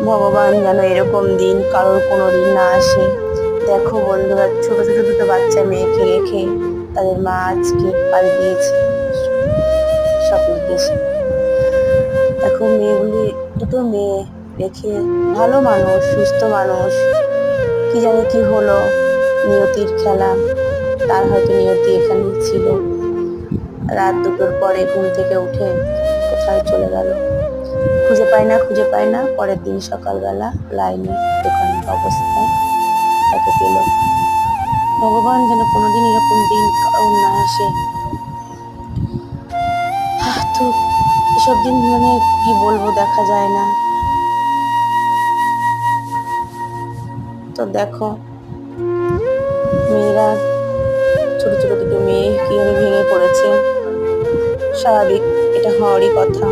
ভগবান যেন এরকম দিন কারোর কোনো দিন না আসে। দেখো বন্ধুরা, ছোট ছোট দুটো বাচ্চা মেয়েকে রেখে তাদের মা আজকে পাড়ি দিয়েছে স্বপ্নের দেশে। দেখো মেয়েগুলি, দুটো মেয়ে রেখে, ভালো মানুষ, সুস্থ মানুষ, কি জানে কি হলো, নিয়তির খেলা। তার হয়তো নিয়তি এখানেই ছিল। রাত দুটোর পরে ঘুম থেকে উঠে কোথায় চলে গেল, খুঁজে পায় না, খুঁজে পায় না। পরের দিন সকালবেলা লাইনে দোকানের অবস্থায় তাকে পেল। ভগবান যেন কোনোদিন এরকম দিন কারোর না আসে। তো এসব দিন মানে কি বলবো, দেখা যায় না। তো দেখো মেয়েরা, ছোট ছোট দুটো মেয়ে কিভাবে ভেঙে পড়েছে। স্বাভাবিক, এটা হওয়ারই কথা।